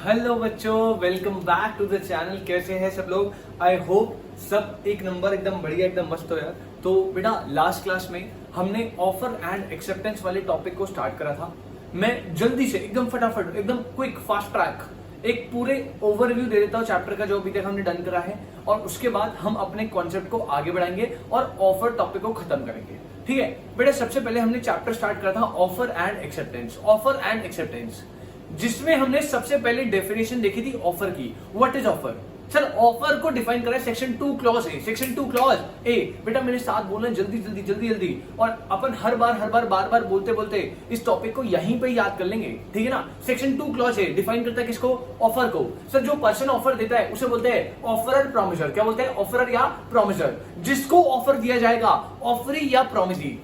Hello बच्चों, welcome back to the channel. कैसे हैं सब लोग? आई होप सब एक नंबर, एकदम बढ़िया, एकदम मस्त हो यार। तो बेटा लास्ट क्लास में हमने ऑफर एंड एक्सेप्टेंस वाले टॉपिक को स्टार्ट करा था। मैं जल्दी से एकदम फटाफट, एकदम क्विक, फास्ट ट्रैक एक पूरे ओवरव्यू दे देता हूँ चैप्टर का जो अभी तक हमने डन करा है, और उसके बाद हम अपने कॉन्सेप्ट को आगे बढ़ाएंगे और ऑफर टॉपिक को खत्म करेंगे। ठीक है बेटा, सबसे पहले हमने चैप्टर स्टार्ट करा था offer and acceptance. Offer and acceptance जिसमें हमने सबसे पहले डेफिनेशन देखी थी ऑफर की। What is offer? Sir offer को डिफाइन करा है section 2 clause A. Section 2 clause A बेटा मेरे साथ बोलना जल्दी जल्दी जल्दी जल्दी, और अपन हर बार बार बोलते बोलते इस टॉपिक को यहीं पे याद कर लेंगे। ठीक है ना? सेक्शन 2 क्लॉज ए डिफाइन करता है किसको? ऑफर को। सर जो पर्सन ऑफर देता है उसे बोलते हैं ऑफरर प्रॉमिसर। क्या बोलते हैं? ऑफरर या प्रॉमिसर। जिसको ऑफर दिया जाएगा ऑफरी या प्रॉमिसी।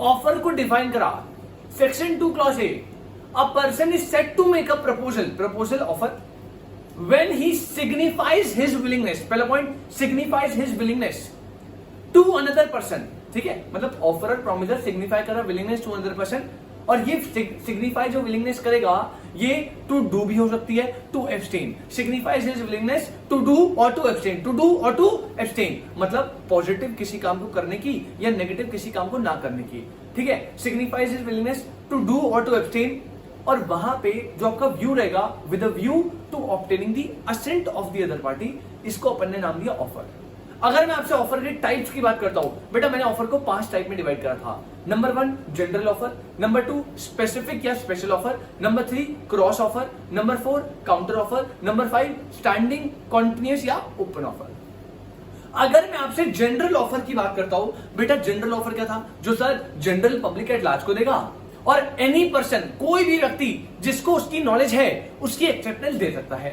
ऑफर को डिफाइन करा section 2 clause A. A person is said to make a proposal offer when he signifies his willingness। पहला point, signifies his willingness to another person। ठीक है, मतलब ऑफरर प्रॉमिसर सिग्निफाई कर रहा willingness to another person, और ये signify जो willingness करेगा ये टू डू भी हो सकती है, to abstain. Signifies his willingness to do or to abstain, to do or to abstain, मतलब पॉजिटिव किसी काम को करने की या नेगेटिव किसी काम को ना करने की। ठीक है, signifies his willingness to do or to abstain. और वहां पे जो आपका व्यू रहेगा with a view to obtaining the assent of the other party, इसको अपन ने नाम दिया ऑफर। अगर मैं आपसे ऑफर के टाइप्स की बात करता हूं बेटा, मैंने ऑफर को 5 टाइप में डिवाइड करा था। Number 1 general offer, number 2 specific या special offer, number 3 cross offer, number 4 counter offer, number 5 standing, continuous या ओपन ऑफर। अगर मैं आपसे जनरल ऑफर की बात करता हूं बेटा, जनरल ऑफर क्या था? जो sir general public at large को देगा, और एनी पर्सन, कोई भी व्यक्ति जिसको उसकी नॉलेज है उसकी एक्सेप्टेंस दे सकता है।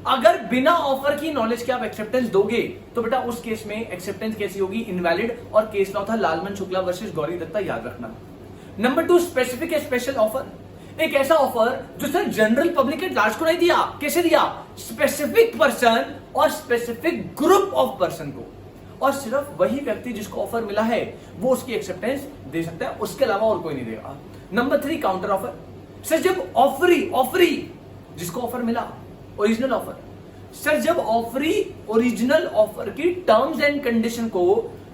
अगर बिना ऑफर की नॉलेज के आप एक्सेप्टेंस दोगे तो बेटा उस केस में एक्सेप्टेंस कैसी होगी? इनवैलिड। और केस लॉ था लालमन शुक्ला वर्सेस गौरी दत्ता, याद रखना। नंबर 2 स्पेसिफिक या स्पेशल ऑफर। एक ऐसा ऑफर जो सर जनरल पब्लिक के लार्ज को नहीं दिया। कैसे दिया? स्पेसिफिक पर्सन और स्पेसिफिक ग्रुप ऑफ पर्सन को, और सिर्फ वही व्यक्ति जिसको ऑफर मिला है वो उसकी एक्सेप्टेंस दे सकता है, उसके अलावा और कोई नहीं देगा। Number 3 counter offer. सर जब ऑफरी जिसको ऑफर मिला, ओरिजिनल ऑफर, सर जब ऑफरी ओरिजिनल ऑफर की टर्म्स एंड कंडीशन को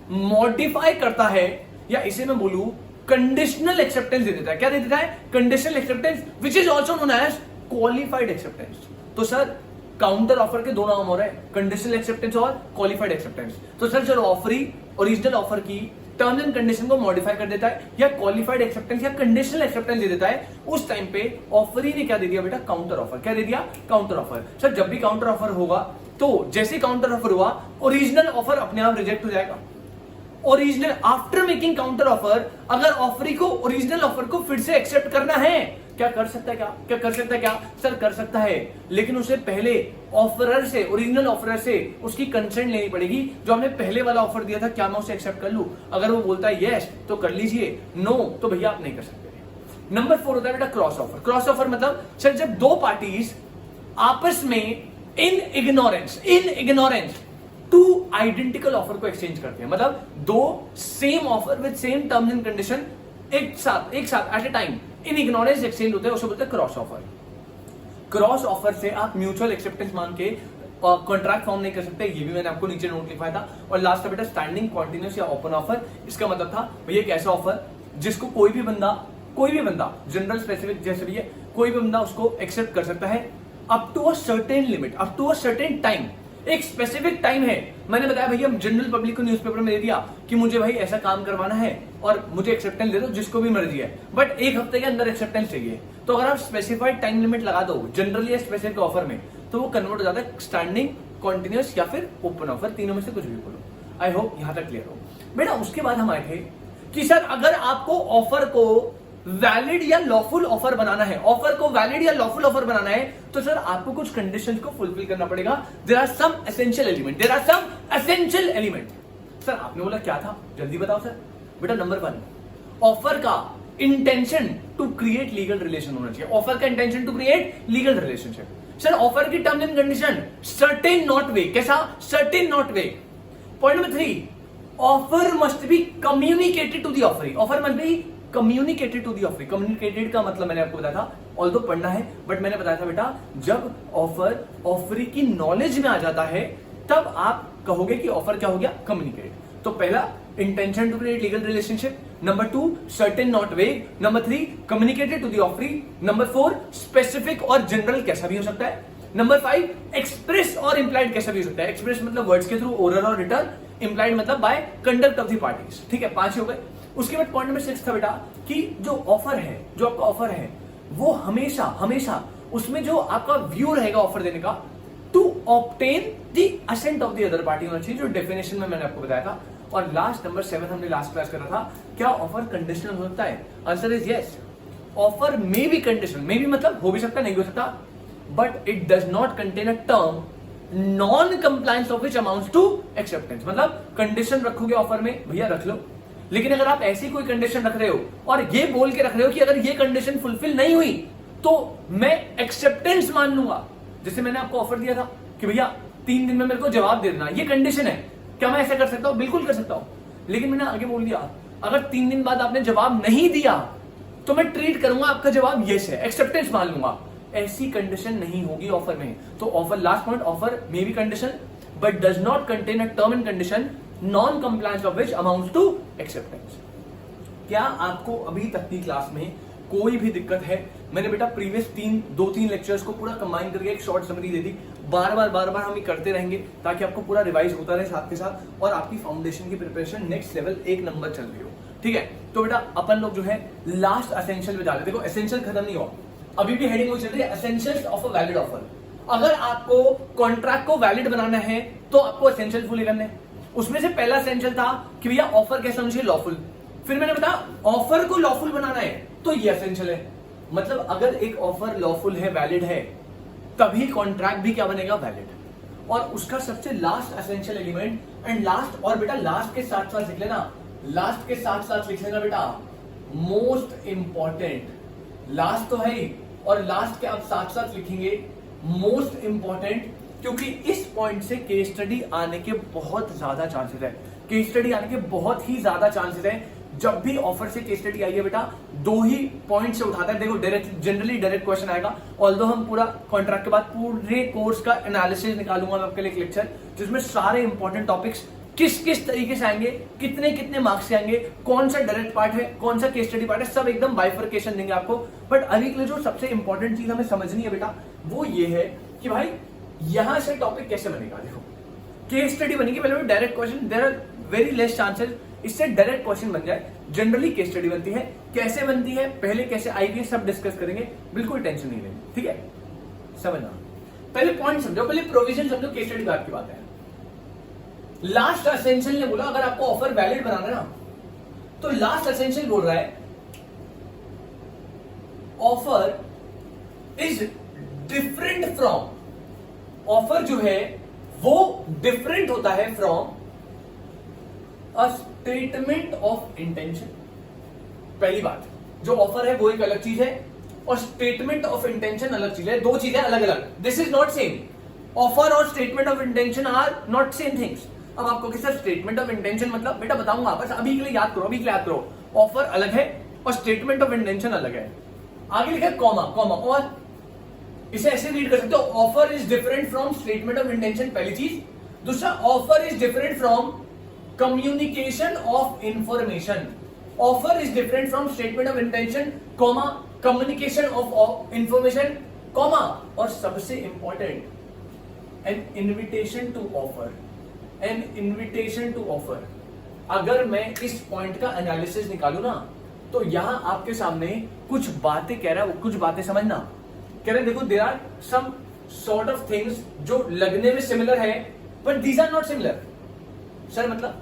मॉडिफाई करता है, या इसे मैं बोलूं कंडीशनल एक्सेप्टेंस दे देता है। क्या दे देता है? Conditional acceptance, which is also known as qualified acceptance. तो सर काउंटर ऑफर के दो नाम हो रहे हैं, कंडीशनल एक्सेप्टेंस और क्वालिफाइड एक्सेप्टेंस। तो सर चलो ऑफरी ओरिजिनल ऑफर की टर्म्स एंड कंडीशन को मॉडिफाई कर देता है, या क्वालिफाइड एक्सेप्टेंस या कंडीशनल एक्सेप्टेंस दे देता है, उस टाइम पे ऑफरी ने क्या दे दिया बेटा? Counter offer. क्या दे दिया? Counter offer. सर जब भी काउंटर ऑफर होगा तो जैसे काउंटर ऑफर हुआ ओरिजिनल ऑफर अपने आप रिजेक्ट हो जाएगा। Original after making counter offer, अगर ऑफरी को ओरिजिनल ऑफर को फिर से एक्सेप्ट करना है, क्या कर सकता है? क्या कर सकता है? क्या सर कर सकता है, लेकिन उसे पहले ऑफरर से, ओरिजिनल ऑफरर से उसकी कंसेंट लेनी पड़ेगी। जो हमने पहले वाला ऑफर दिया था, क्या मैं उसे एक्सेप्ट कर लूं? अगर वो बोलता है यस तो कर लीजिए, नो तो भैया आप नहीं कर सकते। नंबर 4 होता है बेटा क्रॉस ऑफर। क्रॉस ऑफर मतलब सर जब दो पार्टीज आपस में in ignorance to identical offer को एक्सचेंज करते हैं, मतलब दो same offer with same terms and condition एक साथ at a time in ignorance exchange होते हैं, उसे बोलते हैं क्रॉस ऑफर। क्रॉस ऑफर से आप म्यूचुअल एक्सेप्टेंस मान के कॉन्ट्रैक्ट फॉर्म नहीं कर सकते, ये भी मैंने आपको नीचे नोट लिखवाया था। और लास्ट है बेटा स्टैंडिंग, कॉन्टिन्यूस या ओपन ऑफर। इसका मतलब था भैया एक ऐसा ऑफर जिसको कोई भी बंदा जनरल स्पेसिफिक जैसे भी है, कोई भी बंदा उसको एक्सेप्ट कर सकता है up to a certain limit, up to a certain time. एक स्पेसिफिक टाइम है। मैंने बताया भैया जनरल पब्लिक को न्यूज़पेपर में दे दिया कि मुझे भाई ऐसा काम करवाना है और मुझे एक्सेप्टेंस दे दो, जिसको भी मर्जी है, बट 1 हफ्ते के अंदर एक्सेप्टेंस चाहिए। तो अगर आप स्पेसिफाइड टाइम लिमिट लगा दो जनरल या स्पेसिफिक ऑफर में, तो वो कन्वर्ट हो जाता है स्टैंडिंग, कॉन्टिन्यूस या फिर ओपन ऑफर, तीनों में से कुछ भी बोलो। आई होप यहां तक क्लियर हो बेटा। उसके बाद हम आए थे कि सर अगर आपको ऑफर को वैलिड या लॉफुल ऑफर बनाना है, ऑफर को वैलिड या लॉफुल ऑफर बनाना है, तो सर आपको कुछ कंडीशंस को फुलफिल करना पड़ेगा। There are some essential element. Sir आपने बोला क्या था? जल्दी बताओ सर। बेटा नंबर 1 ऑफर का intention to create legal relation होना चाहिए। ऑफर का intention to create legal relationship. Sir offer की terms and condition certain not vague. कैसा? Certain not vague. Point number 3 offer must be communicated to the offeree. Offer must be communicated to the offering. Communicated का मतलब मैंने आपको बताया था although पढ़ना है, बट मैंने बताया था बेटा जब ऑफर ऑफरी की नॉलेज में आ जाता है तब आप कहोगे कि ऑफर क्या हो गया, कम्युनिकेट। तो पहला intention to create legal relationship, number 2 certain not vague, number 3 communicated to the offeree, number 4 specific और जनरल कैसा भी हो सकता है, नंबर 5 एक्सप्रेस और इंप्लाइड कैसा भी हो सकता है। एक्सप्रेस मतलब वर्ड्स के थ्रू, ओरल और रिटर्न, इंप्लाइड मतलब by conduct of the parties. ठीक है, 5 हो गए। उसके बाद पॉइंट नंबर 6 था बेटा कि जो ऑफर है, जो आपका ऑफर है वो हमेशा हमेशा उसमें जो आपका व्यू रहेगा ऑफर देने का, to obtain the assent of the other party होना चाहिए, जो डेफिनेशन में मैंने आपको बताया था। और लास्ट नंबर 7 हमने लास्ट क्लास करा था, क्या ऑफर कंडीशनल हो सकता है? Answer is yes, offer may be conditional, may be मतलब हो भी सकता है, नहीं हो सकता, but it does not contain a term non compliance of which amounts to acceptance. मतलब कंडीशन रखोगे ऑफर में, भैया रख लो, लेकिन अगर आप ऐसी कोई कंडीशन रख रहे हो और ये बोल के रख रहे हो कि अगर ये कंडीशन फुलफिल नहीं हुई तो मैं एक्सेप्टेंस मान लूंगा, जैसे मैंने आपको ऑफर दिया था कि भैया 3 दिन में मेरे को जवाब दे देना, ये कंडीशन है, क्या मैं ऐसा कर सकता हूं? बिल्कुल कर सकता हूं, लेकिन मैंने आगे बोल दिया अगर 3 दिन बाद आपने जवाब नहीं दिया तो मैं ट्रीट करूंगा आपका जवाब यस है, एक्सेप्टेंस मान लूंगा। ऐसी कंडीशन नहीं होगी ऑफर में। तो offer, last point, offer may be condition but does not contain a term and condition non compliance of which amounts to acceptance. क्या आपको अभी तक की क्लास में कोई भी दिक्कत है? मैंने बेटा प्रीवियस 2-3 लेक्चर्स को पूरा कंबाइन करके एक शॉर्ट समरी दे दी। बार बार हम ये करते रहेंगे ताकि आपको पूरा रिवाइज होता रहे साथ के साथ और आपकी फाउंडेशन की प्रिपरेशन नेक्स्ट लेवल 1 नंबर चल रही हो। ठीक है, तो बेटा अपन लोग जो है लास्ट एसेंशियल में जा रहे हैं। देखो एसेंशियल खत्म नहीं हुआ, अभी भी हेडिंग वो चल रही है, essentials of a valid offer. अगर आपको कॉन्ट्रैक्ट को वैलिड बनाना है तो आपको एसेंशियल फॉलो करने हैं। उसमें से पहला एसेंशियल था कि भैया ऑफर कैसा होना चाहिए, लॉफुल। फिर मैंने बताया ऑफर को लॉफुल बनाना है तो ये एसेंशियल है, मतलब अगर एक ऑफर लॉफुल है, वैलिड है, तभी कॉन्ट्रैक्ट भी क्या बनेगा, वैलिड। और उसका सबसे last essential element and last, और बेटा लास्ट के साथ साथ लिख लेना, लास्ट के साथ साथ लिख लेना बेटा मोस्ट इंपॉर्टेंट। लास्ट तो है ही, और लास्ट के आप साथ साथ लिखेंगे मोस्ट इंपॉर्टेंट, क्योंकि इस पॉइंट से केस स्टडी आने के बहुत ज्यादा चांसेस है। केस स्टडी आने के बहुत ही ज्यादा चांसेस है। जब भी ऑफर से केस स्टडी आई है बेटा 2 ही पॉइंट से उठाता है। देखो डायरेक्ट, जनरली डायरेक्ट क्वेश्चन आएगा, ऑल्दो हम पूरा कॉन्ट्रैक्ट के बाद पूरे कोर्स का एनालिसिस निकालूंगा मैं आपके लिए एक लेक्चर, जिसमें सारे इंपॉर्टेंट टॉपिक्स किस किस तरीके से आएंगे, कितने कितने मार्क्स से आएंगे, कौन सा डायरेक्ट पार्ट है, कौन सा केस स्टडी पार्ट है, सब एकदम बाइफर्केशन देंगे आपको। बट अभी के लिए जो सबसे इंपॉर्टेंट चीज हमें समझनी है बेटा वो ये है कि भाई यहां से टॉपिक कैसे बनेगा। देखो केस स्टडी बनेगी, पहले direct question, there are very less chances इससे डायरेक्ट क्वेश्चन बन जाए। जनरली केस स्टडी बनती है, कैसे बनती है, पहले कैसे आएगी, सब डिस्कस करेंगे, बिल्कुल टेंशन नहीं लेनी। ठीक है, समझना, पहले पॉइंट समझो, पहले प्रोविजन समझो, केस स्टडी बात की बात है। लास्ट एसेंशियल ने बोला अगर आपको ऑफर वैलिड बनाना है ना, तो लास्ट एसेंशियल बोल रहा है offer is different from, offer जो है वो डिफरेंट होता है from a statement of intention. पहली बात, जो ऑफर है वो एक अलग चीज है और स्टेटमेंट ऑफ इंटेंशन अलग चीज है, दो चीजें अलग अलग। This is not same, offer और statement of intention are not same things. अब आपको किस स्टेटमेंट ऑफ इंटेंशन मतलब बेटा बताऊंगा, बस अभी के लिए याद करो, अभी के लिए याद करो, ऑफर अलग है और स्टेटमेंट ऑफ इंटेंशन अलग है। आगे लिखा है कॉमा, कॉमा, और इसे ऐसे रीड कर सकते हो, offer is different from statement of intention, पहली चीज। दूसरा, offer is different from communication of information, offer is different from statement of intention, comma, communication of information, comma, और सबसे important an invitation to offer, an invitation to offer. अगर मैं इस point का analysis निकालू ना, तो यहां आपके सामने कुछ बातें कह रहा है, कुछ बातें समझना कह रहे, देखो there are some sort of things जो लगने में सिमिलर है but these are not similar. Sir मतलब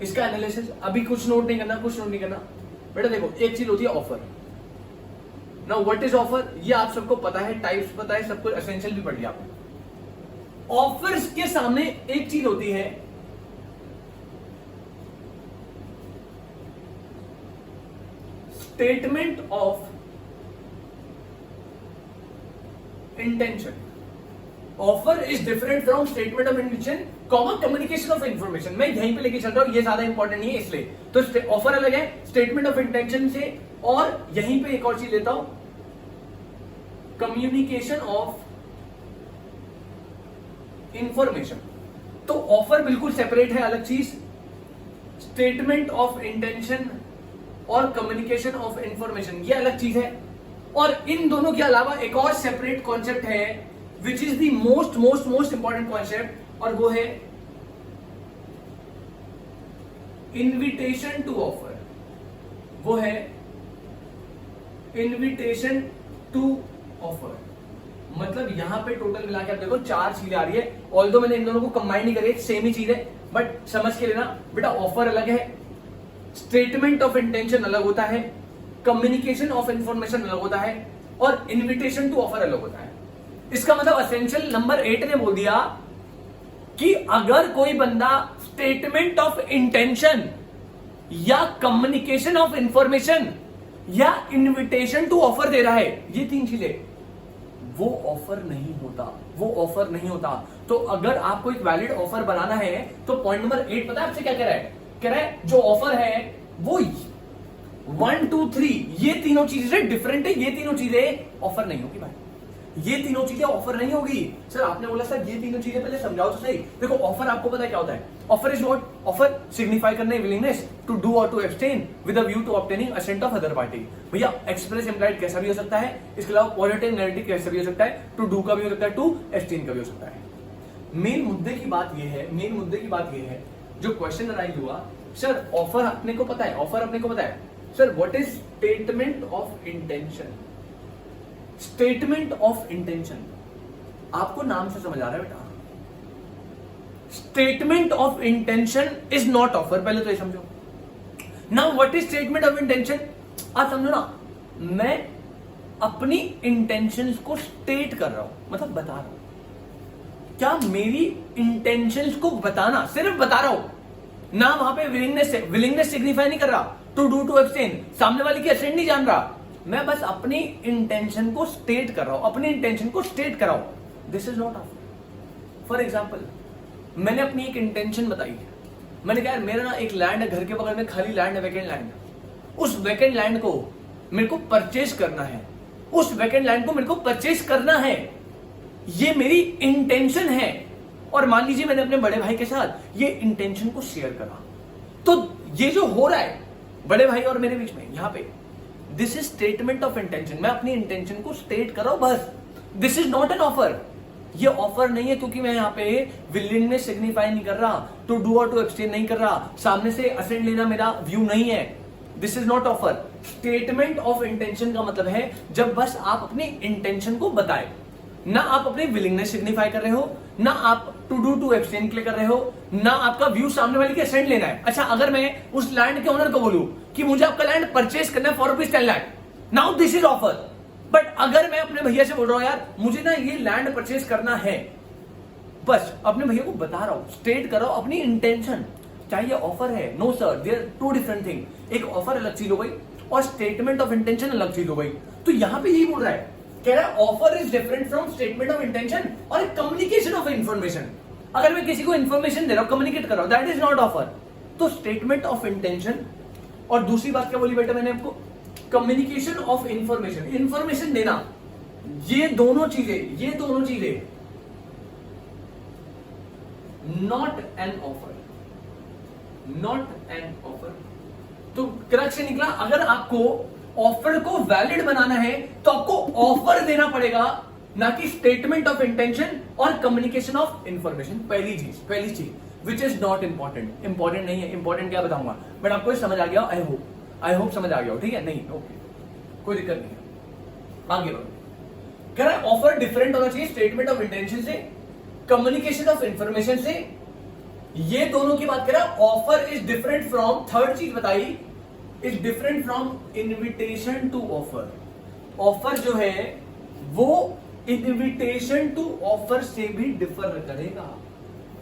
इसका एनालिसिस अभी कुछ नोट नहीं करना, कुछ नोट नहीं करना बेटा। देखो एक चीज होती है offer, now what is offer, ये आप सबको पता है, टाइप्स पता है, सब कुछ एसेंशियल भी पढ़ लिया आपने। ऑफर्स के सामने एक चीज होती है statement of intention. Offer is different from statement of intention, common communication of information. मैं यहीं पे लेके चल रहा हूं, ये ज्यादा इंपॉर्टेंट नहीं है इसलिए। तो ऑफर अलग है स्टेटमेंट ऑफ इंटेंशन से, और यहीं पे एक और चीज लेता हूं, कम्युनिकेशन ऑफ इंफॉर्मेशन। तो ऑफर बिल्कुल सेपरेट है, अलग चीज। स्टेटमेंट ऑफ इंटेंशन और कम्युनिकेशन ऑफ इंफॉर्मेशन ये अलग चीज है। और इन दोनों के अलावा एक और सेपरेट कॉन्सेप्ट है which is the most most most important concept, और वो है इनविटेशन टू ऑफर। वो है इनविटेशन टू ऑफर। मतलब यहां पे टोटल मिला के आप देखो 4 चीजें आ रही है। ऑल्दो मैंने इन दोनों को कंबाइन नहीं करी, सेम ही चीज है, बट समझ के लेना बेटा। ऑफर अलग है, स्टेटमेंट ऑफ इंटेंशन अलग होता है, कम्युनिकेशन ऑफ इंफॉर्मेशन अलग होता है, और इनविटेशन टू ऑफर अलग होता है। इसका मतलब असेंशियल नंबर 8 ने बोल दिया कि अगर कोई बंदा स्टेटमेंट ऑफ इंटेंशन या कम्युनिकेशन ऑफ इंफॉर्मेशन या इनविटेशन टू ऑफर दे रहा है, ये 3 चीजें, वो ऑफर नहीं होता, वो ऑफर नहीं होता। तो अगर आपको एक वैलिड ऑफर बनाना है तो पॉइंट नंबर 8 पता है आपसे क्या कह रहा है? कह रहा है जो ऑफर है वो 1 2 3 ये तीनों चीजें डिफरेंट है, ये तीनों चीजें ऑफर नहीं होगी भाई, ये तीनों चीजें ऑफर नहीं होगी। सर आपने बोला सर ये तीनों चीजें पहले समझाओ तो सही। देखो ऑफर आपको पता है क्या होता है? Offer is what? Offer signify करने willingness to do or to abstain with a view to obtaining assent of other party. भैया एक्सप्रेस इंप्लाइड कैसा भी हो सकता है, इसके अलावा पॉजिटिव नेगेटिव कैसा भी हो सकता है, टू डू का भी हो सकता है, टू एब्सटेन का भी हो सकता है। मेन मुद्दे की बात यह है, मेन मुद्दे की बात यह है, जो क्वेश्चन अराइज हुआ, सर ऑफर अपने को पता है, ऑफर अपने को पता है, sir what is statement of intention? Statement of intention आपको नाम से समझ आ रहा है बेटा। Statement of intention is not offer, पहले तो ये समझो। Now what is statement of intention? आप समझो ना, मैं अपनी इंटेंशंस को स्टेट कर रहा हूं, मतलब बता रहा हूं। क्या मेरी इंटेंशंस को बताना, सिर्फ बता रहा हूं ना, वहां पे विलिंगनेस है, विलिंगनेस सिग्निफाई नहीं कर रहा, टू डू टू एब्सटेन, सामने वाले की असेंट नहीं जान रहा, मैं बस अपनी इंटेंशन को स्टेट कर रहा हूं, अपनी इंटेंशन को स्टेट कर रहा हूं। This is not offer. For example, मैंने अपनी एक इंटेंशन बताई, मैंने कहा मेरा ना एक लैंड है घर के बगल में, खाली लैंड है, वैकेंट लैंड, उस वैकेंट लैंड को मेरे को परचेज करना है, उस वैकेंट लैंड को मेरे को परचेज करना है, ये मेरी इंटेंशन है। और मान लीजिए मैंने अपने बड़े भाई के साथ ये इंटेंशन को शेयर करा, तो ये जो हो रहा है बड़े भाई और मेरे बीच में, यहां पे this is statement of intention. मैं अपनी इंटेंशन को स्टेट कर रहा हूं बस। This is not an offer. ये ऑफर नहीं है, क्योंकि मैं यहां पे विलिंगनेस सिग्निफाई नहीं कर रहा, to do or to abstain नहीं कर रहा, सामने से असेंट लेना मेरा व्यू नहीं है। This is not offer. Statement of intention का मतलब है जब बस आप अपनी इंटेंशन को बताए, ना आप अपनी विलिंगनेस सिग्निफाई कर रहे हो, ना आप टू डू टू एब्सटेन के लिए कर रहे हो, ना आपका व्यू सामने वाले की असेंट लेना है। अच्छा, अगर मैं उस लैंड के ओनर को बोलूं कि मुझे आपका लैंड परचेज करना है for ₹10 lakh, now this is offer. But अगर मैं अपने भैया से बोल रहा हूं यार मुझे ना ये लैंड परचेज करना है, बस अपने भैया को बता रहा हूं, स्टेट कर रहा हूं अपनी इंटेंशन, चाहे ये ऑफर है। No sir, there two different thing. एक ऑफर अलग चीज हो गई और स्टेटमेंट ऑफ इंटेंशन अलग चीज हो गई। तो यहां पे यही बोल रहा है, कह रहा है offer is different from statement of intention और कम्युनिकेशन ऑफ इंफॉर्मेशन। अगर मैं किसी को इंफॉर्मेशन दे रहा हूं, कम्युनिकेट कर रहा हूं, दैट इज नॉट ऑफर। तो स्टेटमेंट ऑफ इंटेंशन, और दूसरी बात क्या बोली बेटा मैंने आपको, कम्युनिकेशन ऑफ इंफॉर्मेशन, इंफॉर्मेशन देना, ये दोनों चीजें not an offer, not an offer. तो क्रक्स से निकला, अगर आपको ऑफर को वैलिड बनाना है तो आपको ऑफर देना पड़ेगा, ना कि स्टेटमेंट ऑफ इंटेंशन और कम्युनिकेशन ऑफ इंफॉर्मेशन। पहली चीज which is not important, important नहीं है। इंपॉर्टेंट क्या बताऊंगा, बट आपको समझ आ गया, आई होप समझ आ गया हो, ठीक है? नहीं, ओके, कोई दिक्कत नहीं है, आगे बढ़ो। कह रहा है ऑफर डिफरेंट होना चाहिए स्टेटमेंट ऑफ इंटेंशन से, कम्युनिकेशन ऑफ इंफॉर्मेशन से। ये दोनों की बात कर रहा है। Offer is different from, third चीज बताई, is different from invitation to offer. Offer जो है वो इन्विटेशन टू ऑफर से भी डिफर करेगा।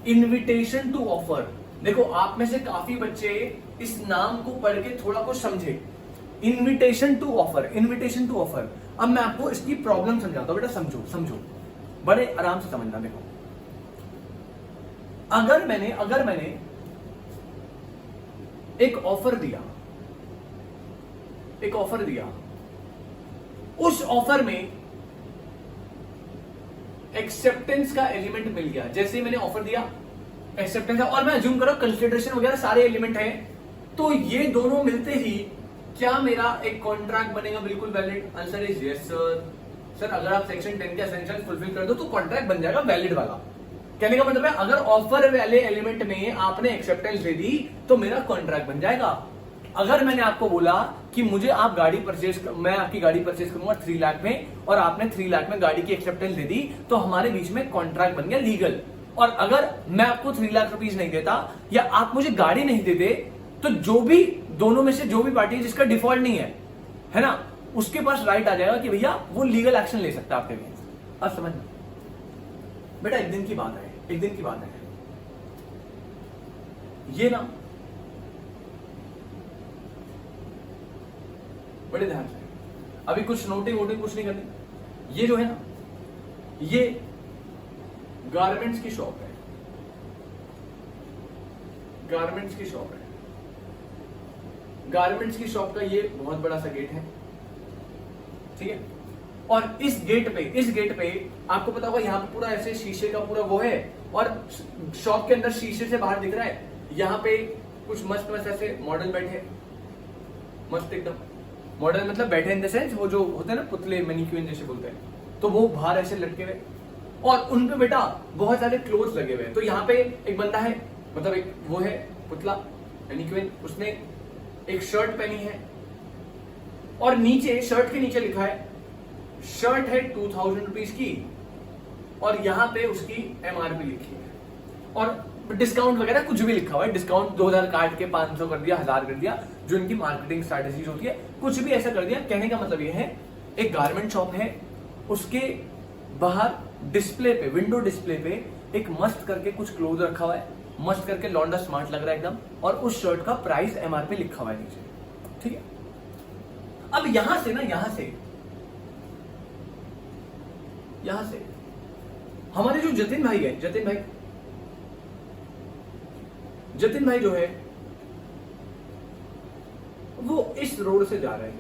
इन्विटेशन टू ऑफर, देखो आप में से काफी बच्चे इस नाम को पढ़ के थोड़ा कुछ समझे। Invitation to offer, invitation to offer. अब मैं आपको इसकी प्रॉब्लम समझाता हूं बेटा, समझो, बड़े आराम से समझना। देखो, अगर मैंने एक ऑफर दिया, उस ऑफर में एक्सेप्टेंस का एलिमेंट मिल गया, जैसे ही मैंने ऑफर दिया एक्सेप्टेंस है, और मैं अज्यूम करो कंसिडरेशन वगैरह सारे एलिमेंट हैं, तो ये दोनों मिलते ही क्या मेरा एक कॉन्ट्रैक्ट बनेगा बिल्कुल valid? Answer is yes sir. अगर आप सेक्शन 10 के एसेंशियल फुलफिल कर दो तो कॉन्ट्रैक्ट बन जाएगा वैलिड वाला। कहने का मतलब है अगर ऑफर वाले एलिमेंट में आपने एक्सेप्टेंस दे दी तो मेरा कॉन्ट्रैक्ट बन जाएगा। अगर मैंने आपको बोला कि मुझे आप गाड़ी परचेज, मैं आपकी गाड़ी परचेज करूंगा 3 लाख में और आपने 3 लाख में गाड़ी की एक्सेप्टेंस दे दी तो हमारे बीच में कॉन्ट्रैक्ट बन गया लीगल। और अगर मैं आपको 3 लाख रुपीज नहीं देता या आप मुझे गाड़ी नहीं देते तो जो भी दोनों में से जो भी पार्टी जिसका डिफॉल्ट नहीं है ना, उसके पास राइट आ जाएगा कि भैया वो लीगल एक्शन ले सकता है आपके अगेंस्ट। अब समझना बेटा, एक दिन की बात है, एक दिन की बात है, ये ना बड़े ध्यान से, अभी कुछ नोटिंग वोटिंग कुछ नहीं करनी। ये जो है ना, ये गारमेंट्स की शॉप है, गारमेंट्स की शॉप है। गारमेंट्स की शॉप का ये बहुत बड़ा सा गेट है, ठीक है। और इस गेट पे आपको पता होगा यहाँ पे पूरा ऐसे शीशे का पूरा वो है, और शॉप के अंदर शीशे से बाहर दिख रहा है, यहाँ पे कुछ मस्त मस्त ऐसे मॉडल बैठे, मस्त एकदम मॉडल, मतलब बैठे इन द सेंस वो जो होते हैं ना पुतले, मैनिक्विन जैसे बोलते हैं, तो वो बाहर ऐसे लटके हुए और उनपे बेटा बहुत सारे क्लोथ्स लगे हुए हैं। तो यहाँ पे एक बंदा है, मतलब एक वो है पुतला मैनिक्विन, उसने एक शर्ट पहनी है और नीचे शर्ट के नीचे लिखा है, शर्ट है 2000 रुपीज की और यहाँ पे उसकी MRP लिखी है और डिस्काउंट वगैरह कुछ भी लिखा हुआ है, डिस्काउंट 2000 काट के 500 कर दिया, 1000 कर दिया, जो इनकी मार्केटिंग स्ट्रैटेजी होती है, कुछ भी ऐसा कर दिया। कहने का मतलब ये है एक गारमेंट शॉप है, उसके बाहर डिस्प्ले पे, विंडो डिस्प्ले पे एक मस्त करके कुछ क्लोथ रखा हुआ है, मस्त करके लौंडा स्मार्ट लग रहा है एकदम, और उस शर्ट का प्राइस MRP लिखा हुआ है नीचे, ठीक है। अब यहां से ना, यहां से हमारे जो जतिन भाई है, जतिन भाई जो है वो इस रोड से जा रहे थे,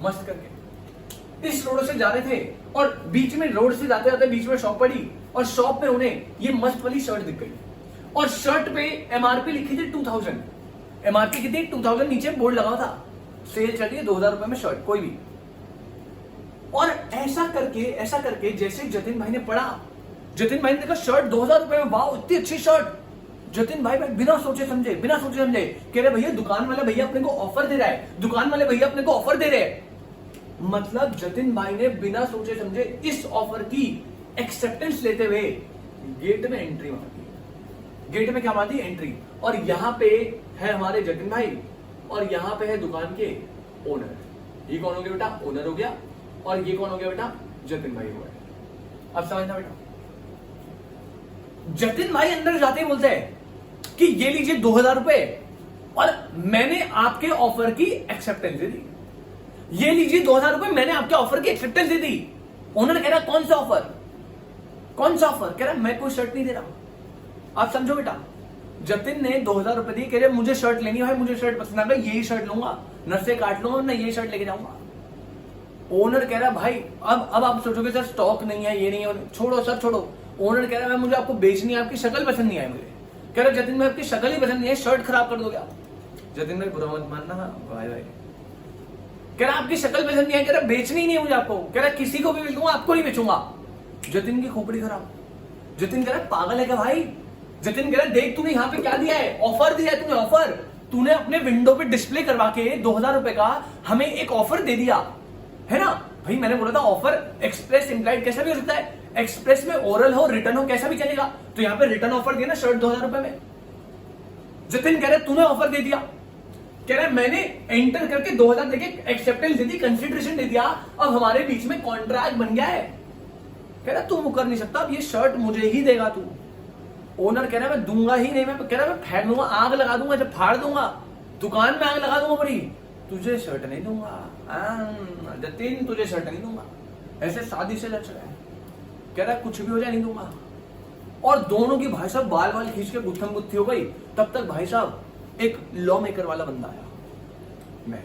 मस्त करके इस रोड से जा रहे थे, और बीच में रोड से जाते जाते बीच में शॉप पड़ी और शॉप में उन्हें ये मस्त वाली शर्ट दिख गई और शर्ट पे MRP लिखी थी 2000, MRP की थी 2000, नीचे बोर्ड लगा था सेल चल रही है 2000 रुपए में शर्ट कोई भी। और ऐसा करके जैसे जतिन भाई ने पढ़ा, जतिन भाई ने देखा शर्ट 2000 रुपए में, वाह इतनी अच्छी शर्ट। जतिन भाई बिना सोचे समझे कह रहे भैया दुकान वाले भैया अपने को ऑफर दे रहा है, दुकान वाले भैया अपने को ऑफर दे रहे हैं। मतलब जतिन भाई ने बिना सोचे समझे इस ऑफर की एक्सेप्टेंस लेते हुए गेट में एंट्री मार दी। गेट में क्या मार दी? एंट्री। और यहाँ पे है हमारे जतिन भाई और यहाँ पे है दुकान के ओनर। ये कौन हो गया बेटा? ओनर हो गया। और ये कौन हो गया बेटा? जतिन भाई हो गया। अब समझना बेटा, जतिन भाई अंदर जाते ही बोलते हैं कि ये लीजिए 2000 रुपए और मैंने आपके ऑफर की एक्सेप्टेंस दे दी। ये लीजिए 2000 रुपए, मैंने आपके ऑफर की एक्सेप्टेंस दे दी। ओनर कह रहा कौन सा ऑफर? कौन सा ऑफर? कह रहा मैं कोई शर्ट नहीं दे रहा। आप समझो बेटा, जतिन ने 2000 रुपए दिए, कह रहे मुझे शर्ट लेनी है, मुझे शर्ट पसंद आ गई, यही शर्ट लूंगा, नर्से काट लूंगा, मैं यही शर्ट लेके जाऊंगा। ओनर कह रहा भाई अब आप सोचोगे सर स्टॉक नहीं है, ये नहीं है, छोड़ो सर छोड़ो। ओनर कह रहा है मुझे आपको बेचनी है, आपकी शक्ल पसंद नहीं आई मुझे। कह रहा जतिन भाई आपकी शक्ल ही पसंद नहीं है, शर्ट खराब कर दोगे आप। जतिन भाई बुरा मत मानना भाई। कह रहा आपकी शक्ल पसंद नहीं है, कह रहा बेचनी नहीं है मुझे आपको, कह रहा किसी को भी बेचूंगा, आपको नहीं बेचूंगा। जतिन की खोपड़ी खराब। जतिन कह रहा पागल है क्या भाई? जतिन कह रहा देख तूने यहाँ पे क्या दिया है, ऑफर दिया है तूने, ऑफर। तूने अपने विंडो पे डिस्प्ले करवा के 2000 रुपए का हमें एक ऑफर दे दिया है ना भाई। मैंने बोला था ऑफर एक्सप्रेस इंप्लाइड कैसा भी हो सकता है, एक्सप्रेस में ओरल हो रिटर्न हो कैसा भी चलेगा, तो यहाँ पे रिटर्न ऑफर दिया ना शर्ट 2000 रुपए में। जतिन कह रहे तूने ऑफर दे दिया, कह रहे मैंने एंटर करके 2000 देके एक्सेप्टेंस दे दी, कंसिडरेशन दे दिया, अब हमारे बीच में कॉन्ट्रैक्ट बन गया है। कह रहा तू मुकर नहीं सकता, अब ये शर्ट मुझे ही देगा तू। ओनर कह रहा मैं दूंगा ही नहीं, मैं कह रहा मैं फेंक दूंगा, आग लगा दूंगा, जब फाड़ दूंगा, दुकान में आग लगा दूंगा बड़ी, तुझे शर्ट नहीं दूंगा जतिन, तुझे शर्ट नहीं दूंगा। ऐसे शादी से लड़ चला है, कह रहा कुछ भी हो जाए नहीं दूंगा। और दोनों की भाई साहब बाल बाल खींच के गुत्थम गुत्थी हो गई। तब तक भाई साहब एक लॉ मेकर वाला बंदा आया, मैं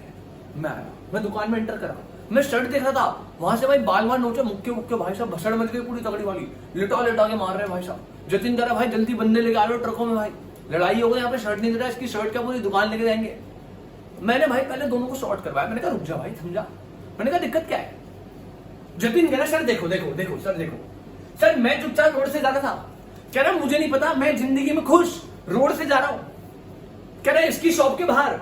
आया, मैं दुकान में एंटर करा, मैं शर्ट देख रहा था, वहां से भाई बाल बाल नोचे, मुक्के मुक्के भाई साहब भसड़ मच गई पूरी तगड़ी वाली, लिटा लिटा के मार रहे भाई साहब। जतिन कह रहा भाई जल्दी बंदे लेके आ लो ट्रकों में, भाई लड़ाई हो गई यहाँ पे, शर्ट नहीं दे रहा, इसकी शर्ट क्या पूरी दुकान लेके जाएंगे। मैंने भाई पहले दोनों को शॉर्ट करवाया, मैंने कहा रुक जा भाई थम जा, मैंने कहा दिक्कत क्या है। जतिन कह रहा सर देखो देखो देखो सर देखो सर, मैं चुपचाप रोड से जा रहा था, कह रहा मुझे नहीं पता, मैं जिंदगी में खुश रोड से जा रहा हूं। कह रहा इसकी शॉप के बाहर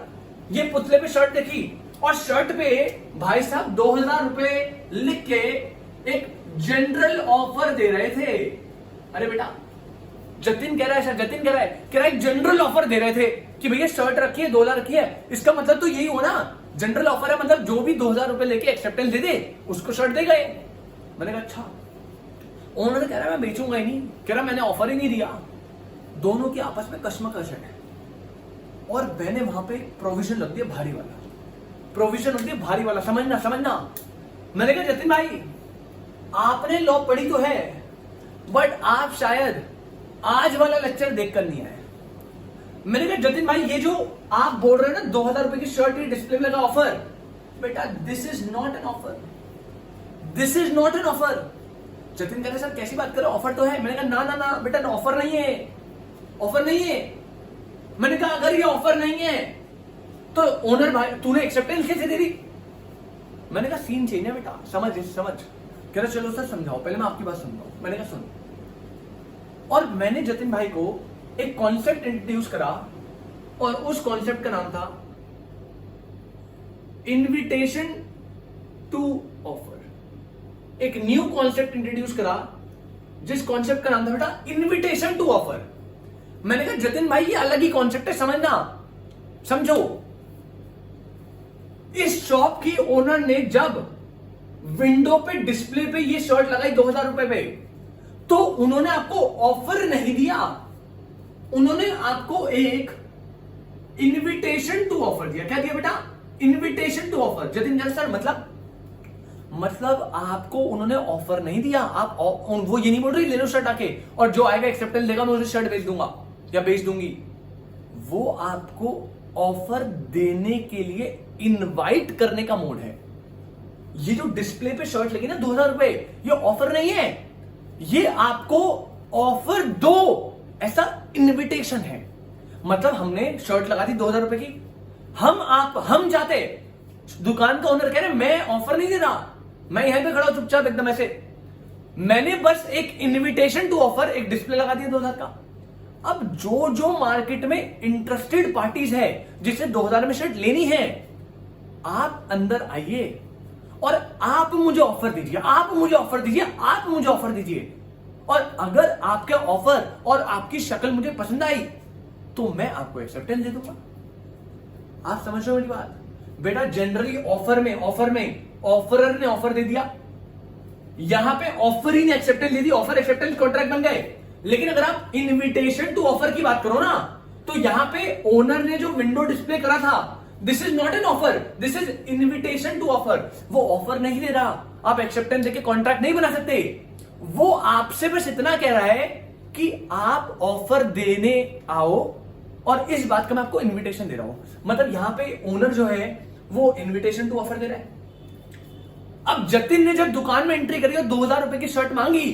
ये पुतले पे शर्ट देखी और शर्ट पे भाई साहब 2000 रुपए लिख के एक जनरल ऑफर दे रहे थे। अरे बेटा जतिन कह रहा है, जतिन कह रहा है एक जनरल ऑफर दे रहे थे कि भैया शर्ट रखी है 2000 रखी है, इसका मतलब तो यही हो ना, जनरल ऑफर है मतलब जो भी 2000 रुपए लेके एक्सेप्टेंस दे दे उसको शर्ट दे गए। मैंने कहा अच्छा। ओनर कह रहा है मैं बेचूंगा ही नहीं, कह रहा मैंने ऑफर ही नहीं दिया। दोनों की आपस में कश्मकश है और मैंने वहां पे प्रोविजन लग दिया भारी वाला, प्रोविजन लग दिया भारी वाला, समझना समझना। मैंने कहा जतिन भाई आपने लॉ पढ़ी तो है बट आप शायद आज वाला लेक्चर देखकर नहीं आए। मैंने कहा जतिन भाई ये जो आप बोल रहे हैं ना 2000 रुपए की शर्ट की डिस्प्ले में लगा ऑफर, बेटा this is not an offer, this is not an offer. Jatin कह रहे सर कैसी बात कर रहे हो, ऑफर तो है। मैंने कहा ना ना ना बेटा ऑफर नहीं है, ऑफर नहीं है। मैंने कहा अगर ये ऑफर नहीं है तो ओनर भाई तूने एक्सेप्टेंस कैसे दे दी। मैंने कहा सीन चेंज है बेटा, समझ समझ। कह रहा चलो सर समझाओ, पहले मैं आपकी बात समझाऊं। मैंने कहा सुन, और मैंने जतिन भाई को एक कॉन्सेप्ट इंट्रोड्यूस करा और उस कॉन्सेप्ट का नाम था इनविटेशन टू ऑफर। एक न्यू कॉन्सेप्ट इंट्रोड्यूस करा जिस कॉन्सेप्ट का नाम था बेटा इनविटेशन टू ऑफर। मैंने कहा जतिन भाई ये अलग ही कॉन्सेप्ट है, समझना समझो। इस शॉप की ओनर ने जब विंडो पे डिस्प्ले पे ये शर्ट लगाई 2000 रुपए पे, तो उन्होंने आपको ऑफर नहीं दिया, उन्होंने आपको एक इनविटेशन टू ऑफर दिया। क्या दिया बेटा, invitation to offer. Jatin sir मतलब आपको उन्होंने ऑफर नहीं दिया, आप वो ये नहीं बोल रही ले लो शर्ट आके और जो आएगा एक्सेप्टेंस देगा मैं उसे शर्ट बेच दूंगा या बेच दूंगी। वो आपको ऑफर देने के लिए इनवाइट करने का मोड है। ये जो डिस्प्ले पे शर्ट लगी ना 2000 रुपए, ये ऑफर नहीं है, ये आपको ऑफर दो ऐसा इनविटेशन है। मतलब हमने शर्ट लगा दी 2000 रुपए की, हम जाते, दुकान का ओनर कह रहे मैं ऑफर नहीं दे रहा, मैं यहां पे खड़ा हूं चुपचाप एकदम ऐसे, मैंने बस एक इनविटेशन टू ऑफर एक डिस्प्ले लगा दिया 2000 का। अब जो मार्केट में इंटरेस्टेड पार्टीज है जिसे 2000 में शर्ट लेनी है, आप अंदर आइए और आप मुझे ऑफर दीजिए, आप मुझे ऑफर दीजिए, आप मुझे ऑफर दीजिए। और अगर आपके ऑफर और आपकी शक्ल मुझे पसंद आई तो मैं आपको एक्सेप्टेंस दे दूंगा। आप समझ रहे हो मेरी बात बेटा। जनरली ऑफर में ऑफरर ने ऑफर दे दिया, यहां पे ऑफर ही ने एक्सेप्टेंस दे दी, ऑफर एक्सेप्टेंस कॉन्ट्रैक्ट बन गए। लेकिन अगर आप इनविटेशन टू ऑफर की बात करो ना, तो यहां पे ओनर ने जो विंडो डिस्प्ले करा था, this is not an offer, this is invitation to offer. वो ऑफर नहीं दे रहा, आप एक्सेप्टेंस देके कॉन्ट्रैक्ट नहीं बना सकते। वो आपसे बस इतना कह रहा है कि आप ऑफर देने आओ और इस बात का मैं आपको इनविटेशन दे रहा हूं। मतलब यहां पे ओनर जो है वो इनविटेशन टू ऑफर दे रहा है। अब जतिन ने जब दुकान में एंट्री करी और 2000 रुपए की शर्ट मांगी,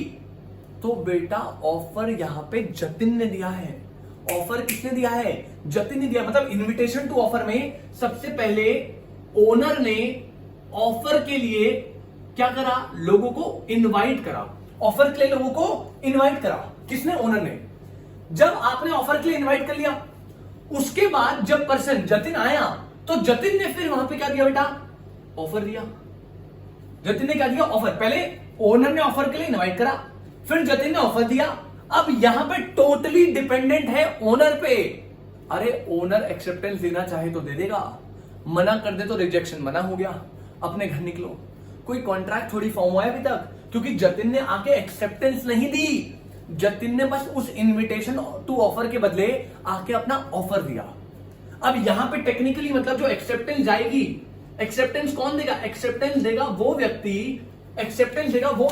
तो बेटा ऑफर यहां पे जतिन ने दिया है। ऑफर किसने दिया है, जतिन ने दिया। मतलब इनविटेशन टू ऑफर में सबसे पहले ओनर ने ऑफर के लिए क्या करा, लोगों को इनवाइट करा। ऑफर के लिए लोगों को इनवाइट करा किसने, ओनर ने। जब आपने ऑफर के लिए इनवाइट कर लिया, उसके बाद जब पर्सन जतिन आया तो जतिन ने फिर वहां पे क्या दिया बेटा, ऑफर दिया। जतिन ने क्या दिया, ऑफर। पहले ओनर ने ऑफर के लिए इनवाइट करा, फिर जतिन ने ऑफर दिया। अब यहां पे टोटली डिपेंडेंट है ओनर पे। अरे ओनर एक्सेप्टेंस देना चाहे तो दे देगा, मना कर दे तो रिजेक्शन मना हो गया, अपने घर निकलो। कोई कॉन्ट्रैक्ट थोड़ी फॉर्म हुआ है अभी तक, क्योंकि जतिन ने आके एक्सेप्टेंस नहीं दी, जतिन ने बस उस इनविटेशन टू ऑफर के बदले आके अपना ऑफर दिया। अब यहां पे टेक्निकली मतलब जो एक्सेप्टेंस जाएगी, एक्सेप्टेंस कौन देगा, एक्सेप्टेंस देगा वो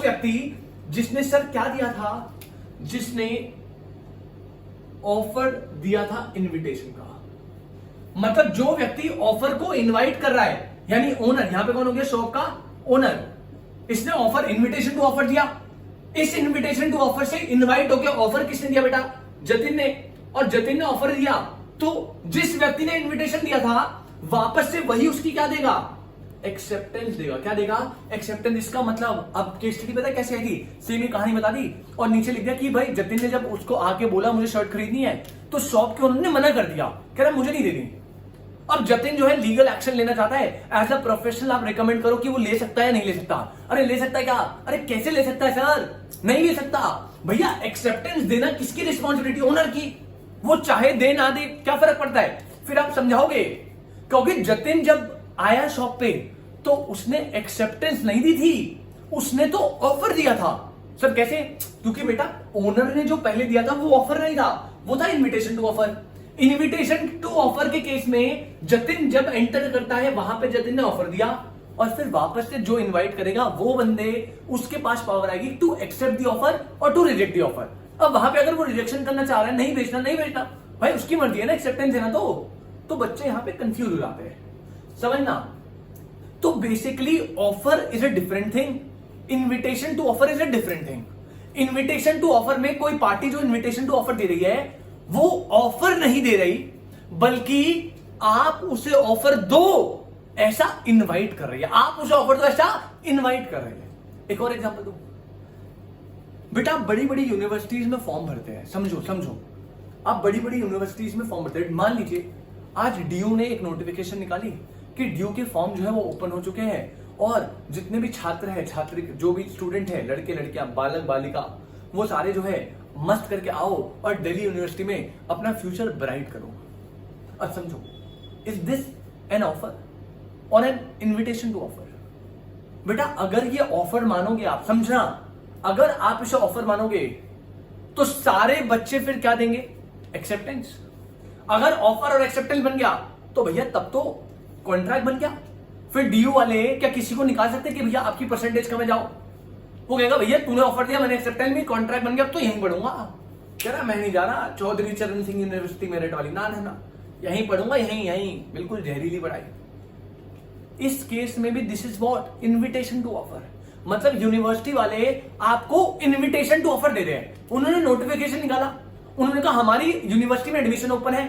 व्यक्ति जिसने सर क्या दिया था, जिसने ऑफर दिया था इनविटेशन का। मतलब जो व्यक्ति ऑफर को इनवाइट कर रहा है, यानी ओनर, यहां पे कौन हो गया, शॉप का ओनर, इसने ऑफर इनविटेशन टू ऑफर दिया। इस इनविटेशन टू ऑफर से इनवाइट होकर ऑफर किसने दिया बेटा? जतिन ने। और जतिन ने ऑफर दिया तो जिस व्यक्ति ने इनविटेशन दिया था वापस से वही उसकी क्या देगा? एक्सेप्टेंस देगा। क्या देगा? एक्सेप्टेंस। इसका मतलब अब केस स्टडी पता है कैसे आएगी? सेम ही कहानी बता दी और नीचे लिख दिया कि भाई जतिन ने जब उसको आके बोला मुझे शर्ट खरीदनी है तो शॉप के ओनर ने मना कर दिया, कह रहा मुझे नहीं देनी। अब जतिन जो है लीगल एक्शन लेना चाहता है। एज अ प्रोफेशनल आप रिकमेंड करो कि वो ले सकता है या नहीं ले सकता? अरे ले सकता है क्या? अरे कैसे ले सकता है सर? नहीं ले सकता भैया। एक्सेप्टेंस देना किसकी रिस्पॉन्सिबिलिटी? ओनर की। वो चाहे दे ना दे क्या फर्क पड़ता है? फिर आप समझाओगे, क्योंकि जतिन जब आया शॉप पे तो उसने एक्सेप्टेंस नहीं दी थी, उसने तो ऑफर दिया था। सर कैसे? क्योंकि बेटा ओनर ने जो पहले दिया था वो ऑफर नहीं था, वो था invitation to offer. Invitation to offer के केस में जतिन जब एंटर करता है वहां पे जतिन ने ऑफर दिया और फिर वापस से जो इनवाइट करेगा वो बंदे उसके पास पावर आएगी टू एक्सेप्ट द ऑफर और टू रिजेक्ट द ऑफर। अब वहां पे अगर वो रिजेक्शन करना चाह रहा है, नहीं बेचना नहीं बेचना, भाई उसकी मर्जी है ना, एक्सेप्टेंस देना। तो बच्चे यहां पे कंफ्यूज हो जाते हैं, समझना। तो basically offer is a different thing, invitation to offer is a different thing. Invitation to offer में कोई पार्टी जो इनविटेशन टू ऑफर दे रही है वो ऑफर नहीं दे रही, बल्कि आप उसे ऑफर दो ऐसा इनवाइट कर रही है। आप उसे ऑफर दो ऐसा इनवाइट कर रही है। एक और एग्जांपल दो बेटा, बड़ी बड़ी यूनिवर्सिटीज में फॉर्म भरते हैं। समझो आप बड़ी बड़ी यूनिवर्सिटीज में फॉर्म भरते हैं। मान लीजिए आज डीयू ने एक नोटिफिकेशन निकाली कि डीयू के फॉर्म जो है वो ओपन हो चुके हैं और जितने भी छात्र हैं, छात्र जो भी स्टूडेंट है, लड़के लड़कियां, बालक बालिका, वो सारे जो है मस्त करके आओ और दिल्ली यूनिवर्सिटी में अपना फ्यूचर ब्राइट करो। अब समझो, इज दिस एन ऑफर और एन इनविटेशन टू ऑफर? बेटा अगर ये ऑफर मानोगे आप, समझना, अगर आप इसे ऑफर मानोगे तो सारे बच्चे फिर क्या देंगे? एक्सेप्टेंस। अगर ऑफर और एक्सेप्टेंस बन गया तो भैया तब तो कॉन्ट्रैक्ट बन गया। फिर डीयू वाले क्या किसी को निकाल सकते कि भैया आपकी परसेंटेज कम है, जाओ? वो कहेगा भैया तूने ऑफर दिया, मैंने एक्सेप्टेंस भी, कॉन्ट्रैक्ट बन गया, अब तो यहीं पढ़ूंगा। कह रहा मैं नहीं जा रहा चौधरी चरण सिंह यूनिवर्सिटी मेरिट वाली, ना यहीं पढ़ूंगा, यहीं बिल्कुल जहरीली पढ़ाई। इस केस में भी this is what? Invitation to offer. मतलब यूनिवर्सिटी वाले आपको इनविटेशन टू ऑफर दे रहे हैं। उन्होंने नोटिफिकेशन निकाला, उन्होंने कहा हमारी यूनिवर्सिटी में एडमिशन ओपन है,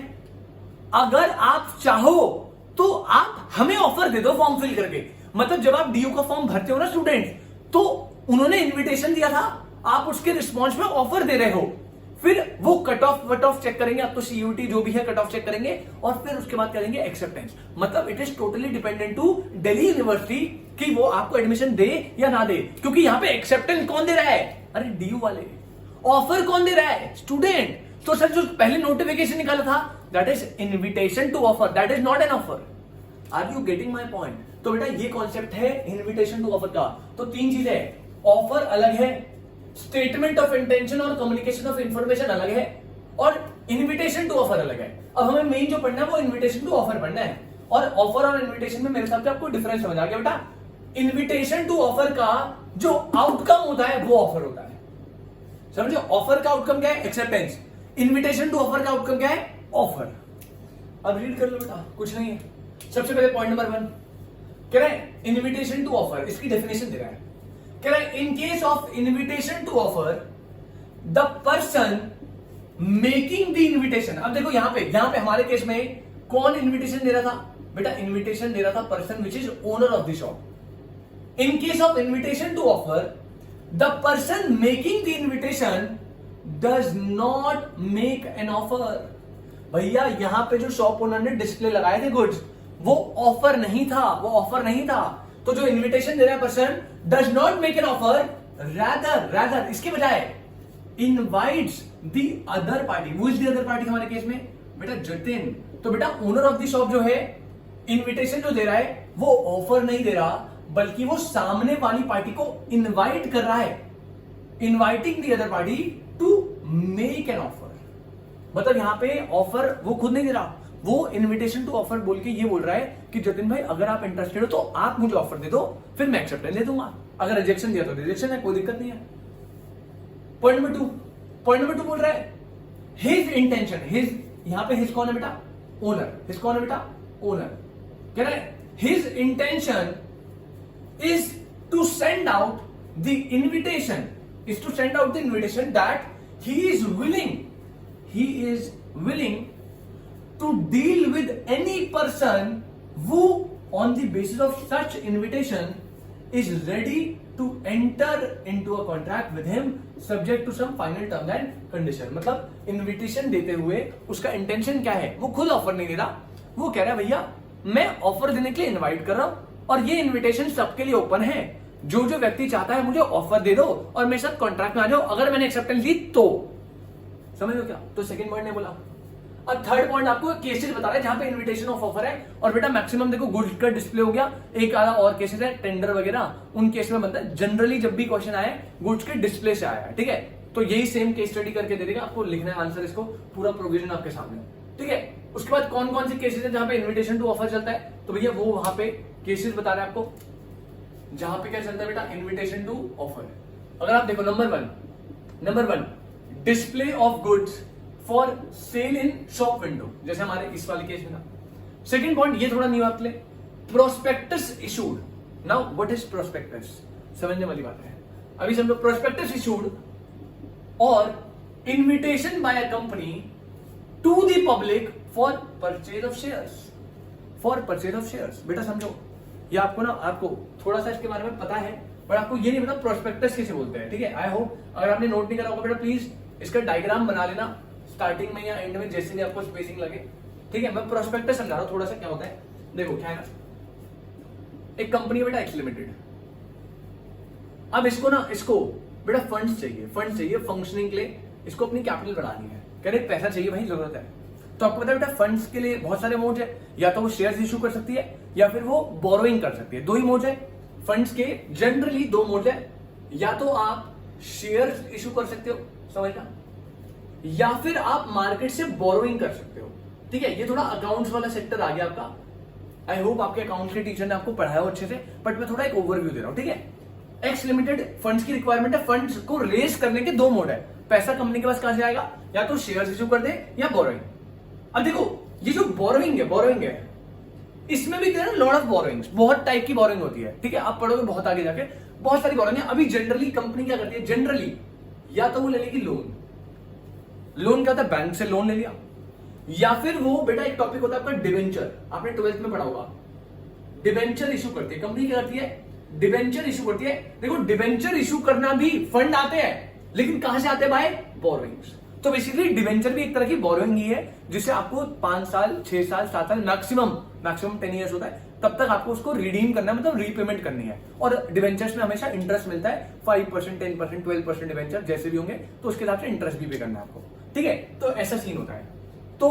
अगर आप चाहो तो आप हमें ऑफर दे दो फॉर्म फिल करके। मतलब जब आप डीयू का फॉर्म भरते हो ना स्टूडेंट, तो उन्होंने इनविटेशन दिया था, आप उसके रिस्पॉन्स में ऑफर दे रहे हो। फिर वो कट ऑफ चेक करेंगे, अब तो सीयूटी जो भी है कट ऑफ चेक करेंगे और फिर उसके बाद करेंगे एक्सेप्टेंस। मतलब it is totally dependent to Delhi university कि वो आपको एडमिशन दे या ना दे। क्योंकि यहां पे एक्सेप्टेंस कौन दे रहा है? अरे डीयू वाले। ऑफर कौन दे रहा है? स्टूडेंट। तो सर जो पहले नोटिफिकेशन निकाला था that is invitation to offer, that is not an offer. Are you getting my point? तो बेटा ये कॉन्सेप्ट है इनविटेशन टू ऑफर का। तो तीन चीजें है, ऑफर अलग है, स्टेटमेंट ऑफ इंटेंशन और कम्युनिकेशन ऑफ इंफॉर्मेशन अलग है, और इनविटेशन टू ऑफर अलग है। अब हमें मेन जो पढ़ना है वो इनविटेशन टू ऑफर पढ़ना है। और ऑफर और इनविटेशन में मेरे हिसाब से आपको डिफरेंस समझ आ गया बेटा। इनविटेशन टू ऑफर का जो आउटकम होता है वो ऑफर होता है। समझो, ऑफर का आउटकम क्या है? एक्सेप्टेंस। इनविटेशन टू ऑफर का आउटकम क्या है? ऑफर। अब रीड कर लो बेटा, कुछ नहीं है। सबसे पहले पॉइंट नंबर 1 कह रहा है इनविटेशन टू ऑफर, इसकी डेफिनेशन दे रहा है। कह रहा है in case of invitation to offer the person making the invitation. अब देखो यहां पे हमारे केस में कौन इनविटेशन दे रहा था? बेटा इनविटेशन दे रहा था person which is owner of the shop. In case of invitation to offer the person making the invitation does not make an offer. भैया यहां पे जो शॉप ओनर ने डिस्प्ले लगाए थे गुड्स, वो ऑफर नहीं था, तो जो इनविटेशन दे रहा है person does not make an offer, rather इसके बजाय invites the other party. Who is the other party हमारे केस में? बेटा जतिन। तो बेटा ओनर ऑफ द शॉप जो है इनविटेशन जो दे रहा है वो ऑफर नहीं दे रहा, बल्कि वो सामने वाली पार्टी को इनवाइट कर रहा है, inviting the other party to make an offer. मतलब यहां पे ऑफर वो खुद नहीं दे रहा, वो इनविटेशन टू ऑफर बोल के ये बोल रहा है कि जतिन भाई अगर आप इंटरेस्टेड हो तो आप मुझे ऑफर दे दो, फिर मैं एक्सेप्टेंस दे दूंगा। अगर रिजेक्शन दिया तो रिजेक्शन है, कोई दिक्कत नहीं है। पॉइंट नंबर 2 बोल रहा है हिज इंटेंशन। हिज यहां पे हिज कौन है बेटा? ओनर। हिज कौन है बेटा? ओनर। कह रहा है his intention is to send out the invitation, that he is willing to deal with any person who on the basis of such invitation is ready to enter into a contract with him subject to some final terms and condition। मतलब invitation देते हुए उसका intention क्या है, वो खुद offer नहीं दे रहा, वो कह रहा है भैया मैं ऑफर देने के लिए इनवाइट कर रहा हूं और ये इन्विटेशन सबके लिए ओपन है, जो जो व्यक्ति चाहता है मुझे ऑफर दे दो और मेरे साथ कॉन्ट्रैक्ट में आ जाओ, अगर मैंने एक्सेप्टेंस दी तो। समझ लो क्या? तो सेकंड पॉइंट ने बोला। अब थर्ड पॉइंट आपको केसेस बता रहा है जहां पे इन्विटेशन ऑफ ऑफर है और बेटा मैक्सिमम देखो गुड्स का डिस्प्ले हो गया, एक आधा और केसेस है टेंडर वगैरह, उन केस में बनता है। जनरली जब भी क्वेश्चन आए गुड्स के डिस्प्ले से आया है, ठीक है, तो यही सेम केस स्टडी करके दे देगा आपको, लिखना है आंसर, इसको पूरा प्रोविजन आपके सामने, ठीक है। उसके बाद कौन कौन से केसेस है जहां पे इन्विटेशन टू ऑफर चलता है, तो भैया वो वहां पे केसेस बता रहे हैं आपको जहां पे क्या चलता है बेटा, इन्विटेशन टू ऑफर। अगर आप देखो number one display of goods for sale in shop window, जैसे हमारे इस वाले केस में ना। सेकंड पॉइंट ये थोड़ा न्यू आपके लिए, prospectus issued. Now what is prospectus, समझने वाली बात है। अभी समझो, प्रोस्पेक्टस इशूड और invitation by a company to the public for purchase of shares. बेटा समझो, ये आपको ना, आपको थोड़ा सा इसके बारे में पता है पर आपको ये नहीं पता प्रोस्पेक्टस किसे बोलते हैं, ठीक है। आई होप अगर आपने नोट नहीं करा होगा बेटा प्लीज इसका डायग्राम बना लेना स्टार्टिंग में या एंड में, जैसे भी आपको स्पेसिंग लगे, ठीक है। मैं प्रोस्पेक्टस समझा रहा हूं थोड़ा सा क्या होता है। देखो क्या है ना, एक कंपनी है बेटा एक्स लिमिटेड, अब इसको बेटा फंड्स चाहिए फंक्शनिंग के लिए, इसको अपनी कैपिटल बढ़ानी है, कह रहे पैसा चाहिए भाई, जरूरत है। तो आपको पता है बेटा फंड्स के लिए बहुत सारे मोड है, या तो वो शेयर्स इशू कर सकती है या फिर वो बोरोइंग कर सकती है, दो ही मोड है फंड्स के, जनरली दो मोड है, या तो आप शेयर्स इशू कर सकते हो, समझना, या फिर आप मार्केट से बोरोइंग कर सकते हो, ठीक है। ये थोड़ा अकाउंट्स वाला सेक्टर आ गया आपका। आई होप आपके अकाउंट्स के टीचर ने आपको पढ़ाया हो अच्छे से, बट मैं थोड़ा एक ओवरव्यू दे रहा हूं, ठीक है। एक्स लिमिटेड फंड्स की रिक्वायरमेंट है, फंड्स को रेज करने के दो मोड है, पैसा कंपनी के पास कहां से आएगा, या तो शेयर्स इशू कर दे या बोरोइंग। अब देखो ये जो बोरोइंग है इसमें भी लॉट ऑफ बोरोइंग्स, बहुत टाइप की बोरोइंग होती है, ठीक है। आप पढ़ोगे बहुत आगे जाके, बहुत सारी बोरोइंग है। अभी जनरली कंपनी क्या करती है, जनरली या तो वो ले लेगी लोन क्या होता है, बैंक से लोन ले लिया, या फिर वो बेटा एक टॉपिक होता है आपका डिवेंचर, आपने 12th में पढ़ा होगा, डिवेंचर इशू करती है कंपनी। क्या करती है, डिवेंचर इशू करती है। देखो डिवेंचर इशू करना भी फंड आते हैं, लेकिन कहां से आते हैं, बाय बोरोइंग्स। तो बेसिकली डिवेंचर भी एक तरह की बोरोइंग ही है, जिसे आपको 5 साल 6 साल 7 साल मैक्सिमम 10 ईयर्स होता है, तब तक आपको उसको रिडीम करना है, मतलब रीपेमेंट करनी है। और डिवेंचर्स में हमेशा इंटरेस्ट मिलता है, 5%, 10%, 12% डिवेंचर जैसे भी होंगे, तो उसके हिसाब से इंटरेस्ट भी पे करना है आपको, ठीक है। तो ऐसा सीन होता है। तो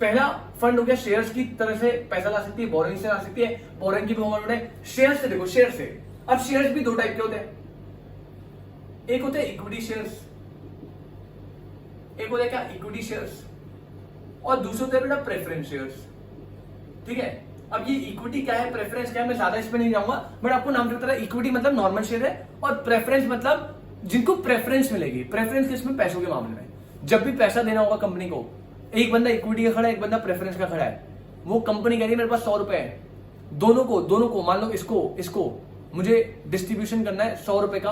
पहला फंड हो गया, शेयर्स की तरह से पैसा ला सकती है, बोरोइंग से ला सकती है, बोरोइंग की फॉर्म है शेयर से। देखो शेयर से, अब शेयर्स भी दो टाइप के होते हैं, एक होते हैं इक्विटी शेयर्स, एक होता है क्या, इक्विटी शेयर्स, और दूसरे होते हैं बेटा प्रेफरेंस शेयर्स, ठीक है। अब ये इक्विटी क्या है, प्रेफरेंस क्या है, मैं ज्यादा इसमें नहीं जाऊंगा, बट आपको नाम से पता है, इक्विटी मतलब नॉर्मल शेयर है, और प्रेफरेंस मतलब जिनको प्रेफरेंस मिलेगी। प्रेफरेंस किसमें, पैसों के मामले में, जब भी पैसा देना होगा कंपनी को, एक बंदा इक्विटी का खड़ा है, एक बंदा प्रेफरेंस का खड़ा है, वो कंपनी कह रही है मेरे पास 100 रुपए है, दोनों को मान लो इसको मुझे डिस्ट्रीब्यूशन करना है 100 रुपए का,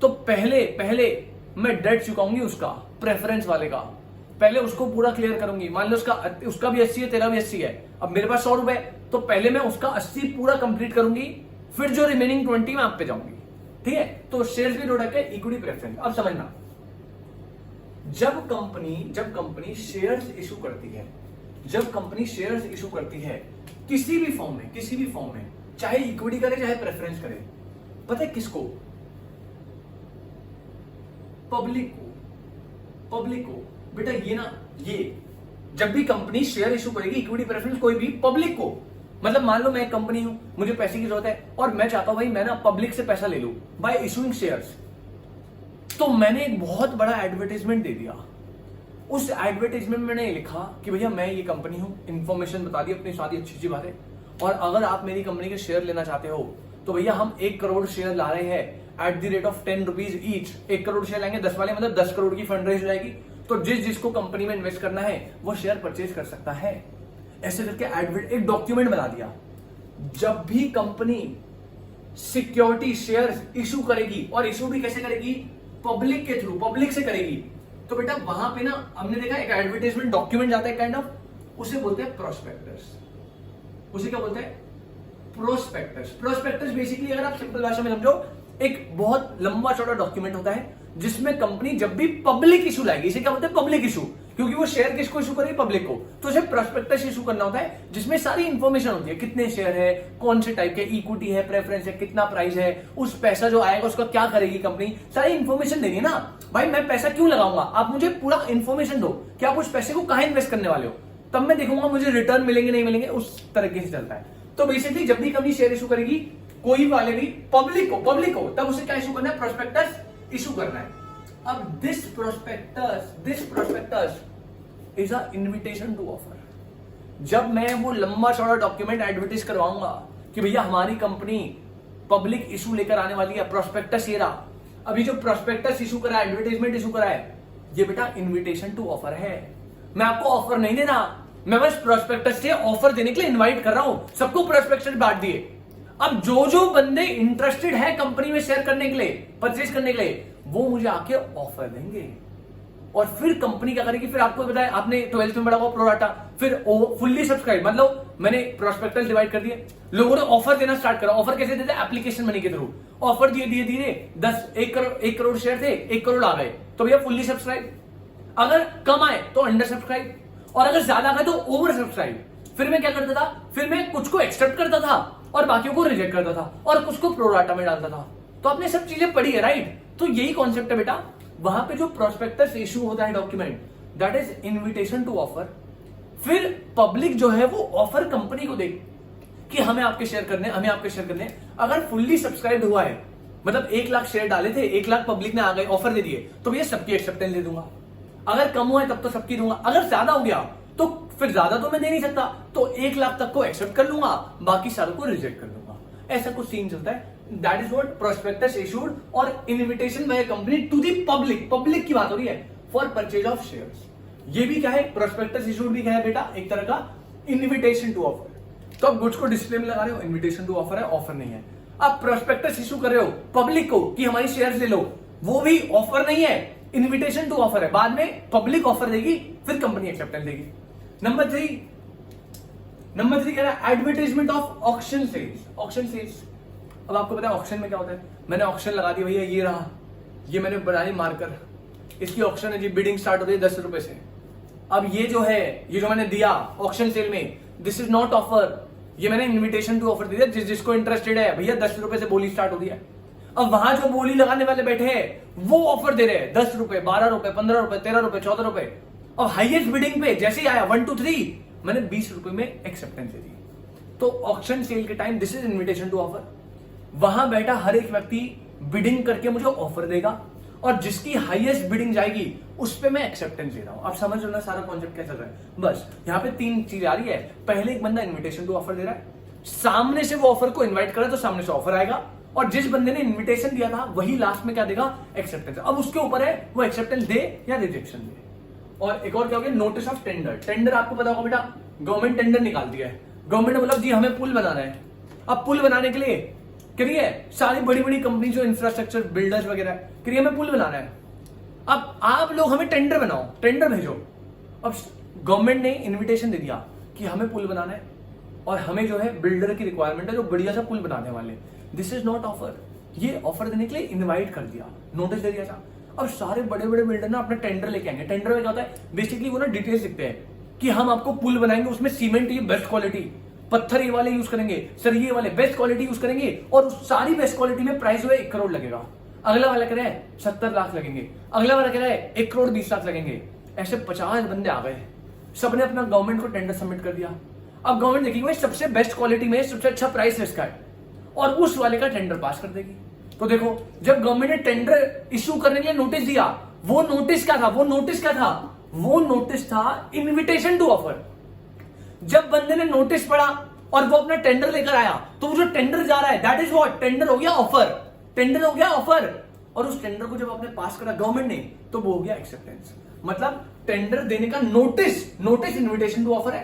तो पहले मैं डेट चुकाऊंगी उसका, प्रेफरेंस वाले का, पहले उसको पूरा क्लियर करूंगी। मान लो उसका भी 80 है, तेरा भी 80 है, अब मेरे पास 100 रुपए, तो पहले मैं उसका 80 पूरा कंप्लीट करूंगी, फिर जो रिमेनिंग 20 मैं आप पे जाऊंगी, ठीक है। तो शेयर्स भी दो टाइप के, इक्विटी प्रेफरेंस। अब समझना, जब कंपनी शेयर्स इशू करती है, किसी भी फॉर्म में, चाहे इक्विटी करे चाहे प्रेफरेंस करे, पता है किसको, पब्लिक को। बेटा ये जब भी कंपनी शेयर इशू करेगी, इक्विटी प्रेफरेंस कोई भी, पब्लिक को, मतलब मान लो मैं एक कंपनी हूं, मुझे पैसे की जरूरत है और मैं चाहता हूं भाई मैं ना पब्लिक से पैसा ले लूं बाय इशूइंग शेयर्स, तो मैंने एक बहुत बड़ा एडवर्टाइजमेंट दे दिया। उस एडवर्टाइजमेंट में मैंने लिखा कि भैया मैं ये कंपनी हूं, इंफॉर्मेशन बता दी अपनी सारी अच्छी बातें, और अगर आप मेरी कंपनी के शेयर लेना चाहते हो तो भैया हम 1 करोड़ शेयर ला रहे हैं at the rate of 10 rupees each. 1 crore share लाएंगे 10 वाले, मतलब 10 करोड़ की फंड रेज हो जाएगी, तो जिसको कंपनी में इन्वेस्ट करना है वो शेयर परचेज कर सकता है। ऐसे करके एक डॉक्यूमेंट बना दिया। जब भी कंपनी सिक्योरिटी शेयर्स इशू करेगी, और इशू भी कैसे करेगी? पब्लिक के थ्रू, पब्लिक से करेगी। तो बेटा वहां पे ना हमने देखा एक एडवर्टाइजमेंट डॉक्यूमेंट जाता है काइंड ऑफ, उसे बोलते हैं प्रोस्पेक्टस। उसे क्या बोलते हैं? प्रोस्पेक्टस। प्रोस्पेक्टस बेसिकली अगर आप सिंपल भाषा में समझो, एक बहुत लंबा चौड़ा डॉक्यूमेंट होता है जिसमें कंपनी जब भी पब्लिक इशू लाएगी, इसे क्या बोलते हैं? पब्लिक इशू, क्योंकि वो शेयर किसको इशू करेगी? पब्लिक को। तो उसे प्रोस्पेक्टस इशू करना होता है जिसमें सारी इंफॉर्मेशन होती है, कितने शेयर है, कौन से टाइप के, इक्विटी है, प्रेफरेंस है, कितना प्राइस है, उस पैसा जो आएगा उसका क्या करेगी कंपनी, सारी इंफॉर्मेशन देगी ना। भाई मैं पैसा क्यों लगाऊंगा, आप मुझे पूरा इंफॉर्मेशन दो कि आप उस पैसे को कहां इन्वेस्ट करने वाले हो, तब मैं देखूंगा मुझे रिटर्न मिलेंगे नहीं मिलेंगे, उस तरीके से चलता है। तो बेसिकली जब भी कंपनी शेयर इशू करेगी, कोई वाले भी पब्लिक को तब उसे क्या इशू करना है? प्रोस्पेक्टस इशू करना है। अब this prospectus is a invitation to offer. जब मैं वो लंबा चौड़ा डॉक्यूमेंट एडवर्टाइज करवाऊंगा कि भैया हमारी कंपनी पब्लिक इशू लेकर आने वाली है, प्रोस्पेक्टस ये रहा। अभी जो प्रोस्पेक्टस इशू करा है, एडवर्टाइजमेंट इशू करा है, ये बेटा इनविटेशन टू ऑफर है। मैं आपको ऑफर नहीं दे रहा, मैं बस प्रोस्पेक्टस से ऑफर देने के लिए इनवाइट कर रहा हूं। सबको प्रोस्पेक्टस बांट दिए। अब जो बंदे इंटरेस्टेड है कंपनी में शेयर करने के लिए, परचेज करने के लिए, वो मुझे आके ऑफर देंगे। और फिर कंपनी क्या करेगी? फिर आपको बताया, आपने 12th में पढ़ा हुआ प्रोराटा, फिर फुल्ली सब्सक्राइब, मतलब मैंने प्रोस्पेक्टस डिवाइड कर दिए, लोगों ने ऑफर देना स्टार्ट करा। ऑफर कैसे देते? एप्लीकेशन मनी के थ्रू ऑफर दिए, धीरे 1 करोड़ शेयर थे, 1 करोड़ आ गए, तो भैया फुल्ली सब्सक्राइब। अगर कम आए तो अंडर सब्सक्राइब, और अगर ज्यादा आए तो ओवर सब्सक्राइब। फिर मैं क्या करता था? फिर मैं कुछ को एक्सेप्ट करता था और बाकियों को रिजेक्ट करता था, और कुछ को प्रोराटा में डालता था। तो आपने सब चीजें पढ़ी है, राइट? तो यही कॉन्सेप्ट है बेटा। वहां पे जो प्रोस्पेक्टस इशू होता है document, that is invitation to offer. फिर पब्लिक जो है वो ऑफर कंपनी को देगी कि हमें आपके शेयर करने, हमें आपके शेयर करने। अगर फुल्ली सब्सक्राइब हुआ है, मतलब 1 लाख शेयर डाले थे, 1 लाख पब्लिक ने आ गए, ऑफर दे दिए, तो भैया सबकी एक्सेप्टेंस दे दूंगा। अगर कम हुआ है तब तो सबकी दूंगा। अगर ज्यादा हो गया तो फिर ज्यादा तो मैं दे नहीं सकता, तो 1 लाख तक को एक्सेप्ट कर लूंगा, बाकी सारों को रिजेक्ट कर दूंगा। ऐसा कुछ सीन चलता है। That is what prospectus issued और invitation by company to the public. Public की बात हो रही है फॉर परचेज ऑफ शेयर्स। ये भी क्या है? प्रोस्पेक्टस इशूड भी क्या है बेटा? एक तरह का इनविटेशन टू ऑफर। तो आप गुड्स को डिस्प्ले में लगा रहे हो, इनविटेशन टू ऑफर है, ऑफर नहीं है। आप प्रोस्पेक्टस इशू कर रहे हो पब्लिक को कि हमारी शेयर्स ले लो, वो भी ऑफर नहीं है, इनविटेशन टू ऑफर है। बाद में पब्लिक ऑफर देगी, फिर कंपनी एक्सेप्टेंस देगी। नंबर 3 कह रहा है advertisement of auction sales. Auction sales, अब आपको पता है ऑक्शन में क्या होता है? मैंने ऑक्शन लगा दी भैया, ये रहा, ये मैंने बनाई मार्कर, इसकी ऑक्शन है जी, बिडिंग स्टार्ट हो रही है 10 रुपए से। अब ये जो है, ये जो मैंने दिया ऑक्शन सेल में, दिस इज नॉट ऑफर, ये मैंने इनविटेशन टू ऑफर दिया। जिसको इंटरेस्टेड है भैया 10 रुपए से बोली स्टार्ट हो रही है। अब वहां जो बोली लगाने वाले बैठे हैं वो ऑफर दे रहे हैं 10 रुपए, 12 रुपए, 15 रुपए, 13 रुपए, 14 रुपए। और हाईएस्ट बिडिंग पे जैसे ही आया 1 2 3, मैंने 20 रुपए में एक्सेप्टेंस दे दी। तो ऑक्शन सेल के time this is invitation to offer. वहां बैठा हर एक व्यक्ति बिडिंग करके मुझे ऑफर देगा, और जिसकी हाईएस्ट बिडिंग जाएगी उस पे मैं एक्सेप्टेंस दे रहा हूं। आप समझ लो ना सारा कॉन्सेप्ट क्या चल रहा है? बस यहाँ पे 3 चीज आ रही है। पहले एक बंदा इनविटेशन टू ऑफर दे रहा है, सामने से वो ऑफर को इन्वाइट करे तो सामने से ऑफर आएगा, और जिस बंदे ने इनविटेशन दिया था वही लास्ट में क्या देगा? एक्सेप्टेंस। अब उसके ऊपर है वो एक्सेप्टेंस दे या रिजेक्शन दे। और एक और क्या हो गया? Notice of tender. टेंडर आपको पता होगा बेटा, गवर्नमेंट टेंडर निकाल दिया है। गवर्नमेंट ने बोला जी हमें पुल बनाना है। अब पुल बनाने के लिए करिए, सारी बड़ी बड़ी कंपनी जो इंफ्रास्ट्रक्चर बिल्डर्स वगैरह करिए, हमें पुल बनाना है। अब आप लोग हमें टेंडर बनाओ, टेंडर भेजो। अब गवर्नमेंट ने इनविटेशन दे दिया कि हमें पुल बनाना है, और हमें जो है बिल्डर की रिक्वायरमेंट है जो बढ़िया सा पुल बनाने वाले। This is not offer. ये ऑफर देने के लिए इनवाइट कर दिया, नोटिस दे दिया था। अब सारे बड़े बड़े बिल्डर ना अपना टेंडर लेके आएंगे। टेंडर में क्या होता है? बेसिकली वो ना डिटेल्स लिखते हैं कि हम आपको पुल बनाएंगे, उसमें सीमेंट ये बेस्ट क्वालिटी, पत्थर ये वाले यूज करेंगे, सरिये वाले बेस्ट क्वालिटी यूज करेंगे, और उस सारी बेस्ट क्वालिटी में प्राइस हुआ 1 करोड़ लगेगा। अगला वाला कह रहा है 70 लाख लगेंगे, अगला वाला कह रहा है 1 करोड़ 20 लाख लगेंगे। ऐसे 50 बंदे आ गए, सबने अपना गवर्नमेंट को टेंडर सबमिट कर दिया। अब गवर्नमेंट देखेगी भाई सबसे बेस्ट क्वालिटी में सबसे अच्छा प्राइस इसका है, और उस वाले का टेंडर पास कर देगी। तो देखो, जब गवर्नमेंट ने टेंडर इश्यू करने के लिए नोटिस दिया, वो नोटिस क्या था? वो नोटिस था इनविटेशन टू ऑफर। जब बंदे ने नोटिस पढ़ा और वो अपना टेंडर लेकर आया, तो वो जो टेंडर जा रहा है दैट इज व्हाट? टेंडर हो गया ऑफर। टेंडर हो गया ऑफर, और उस टेंडर को जब आपने पास करा गवर्नमेंट ने, तो वो हो गया एक्सेप्टेंस। मतलब टेंडर देने का नोटिस इनविटेशन टू ऑफर है।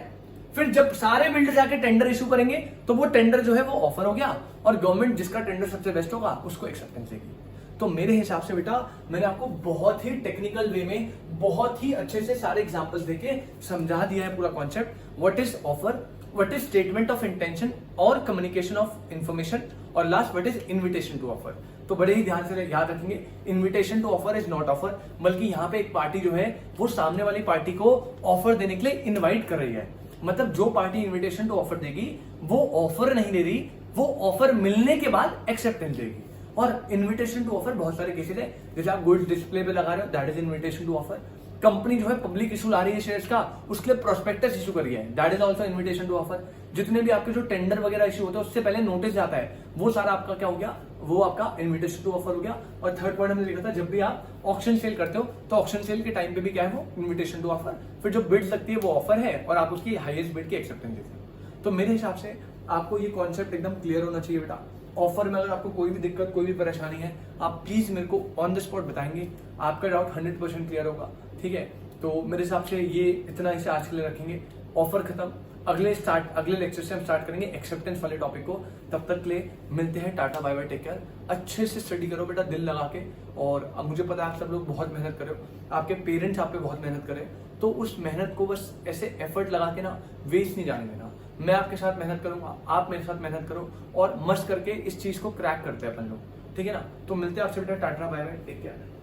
फिर जब सारे बिल्डर जाके टेंडर इशू करेंगे तो वो टेंडर जो है वो ऑफर हो गया और गवर्नमेंट जिसका टेंडर सबसे बेस्ट होगा उसको एक्सेप्टेंस देगी। तो मेरे हिसाब से बेटा मैंने आपको बहुत ही टेक्निकल वे में बहुत ही अच्छे से सारे एग्जांपल्स देके समझा दिया है पूरा concept. What is offer, what is statement of intention और कम्युनिकेशन ऑफ इंफॉर्मेशन, और last what is invitation to offer. तो बड़े ही ध्यान से याद रखेंगे, invitation to offer is not offer, बल्कि यहाँ पे एक पार्टी जो है वो सामने वाली पार्टी को ऑफर देने के लिए इन्वाइट कर रही है। मतलब जो पार्टी इन्विटेशन टू ऑफर देगी वो ऑफर नहीं दे रही, वो ऑफर मिलने के बाद एक्सेप्टेंस देगी। और इन्विटेशन टू ऑफर बहुत सारे केसेस है, जैसे आप गुड्स डिस्प्ले पे लगा रहे हो, that is invitation to offer. Company जो है पब्लिक इशू ला रही है शेयर्स का, उसके लिए प्रोस्पेक्टस इशू कर रही है, that is also invitation to offer. जितने भी आपके जो टेंडर वगैरह इशू होते हैं उससे पहले नोटिस जाता है, वो सारा आपका क्या हो गया, वो आपका इन्विटेशन टू ऑफर हो गया। और थर्ड पॉइंट हमने लिखा था, जब भी आप ऑक्शन सेल करते हो तो ऑक्शन सेल के टाइम पे भी क्या है वो इन्विटेशन टू ऑफर, फिर जो बिड्स लगती है वो ऑफर है और आप उसकी हाईएस्ट बिड की एक्सेप्टेंस देते हो। तो मेरे हिसाब से आपको ये कॉन्सेप्ट एकदम क्लियर होना चाहिए बेटा। ऑफर में अगर आपको कोई भी दिक्कत कोई भी परेशानी है आप प्लीज मेरे को ऑन द स्पॉट बताएंगे, आपका डाउट 100% क्लियर होगा, ठीक है। तो मेरे हिसाब से ये इतना ही से आज के लिए रखेंगे। ऑफर खत्म, अगले लेक्चर से हम स्टार्ट करेंगे एक्सेप्टेंस वाले टॉपिक को। तब तक के लिए मिलते हैं, tata bye bye, take care. अच्छे से स्टडी करो बेटा, दिल लगा के। और अब मुझे पता है आप सब लोग बहुत मेहनत करो, आपके पेरेंट्स आप पे बहुत मेहनत करें, तो उस मेहनत को बस ऐसे एफर्ट लगा के ना वेस्ट नहीं जाने देना। मैं आपके साथ मेहनत करूंगा, आप मेरे साथ मेहनत करो और मस्त करके इस चीज को क्रैक करते हैं अपन लोग, ठीक है ना। तो मिलते हैं आपसे बेटा, tata bye bye, take care.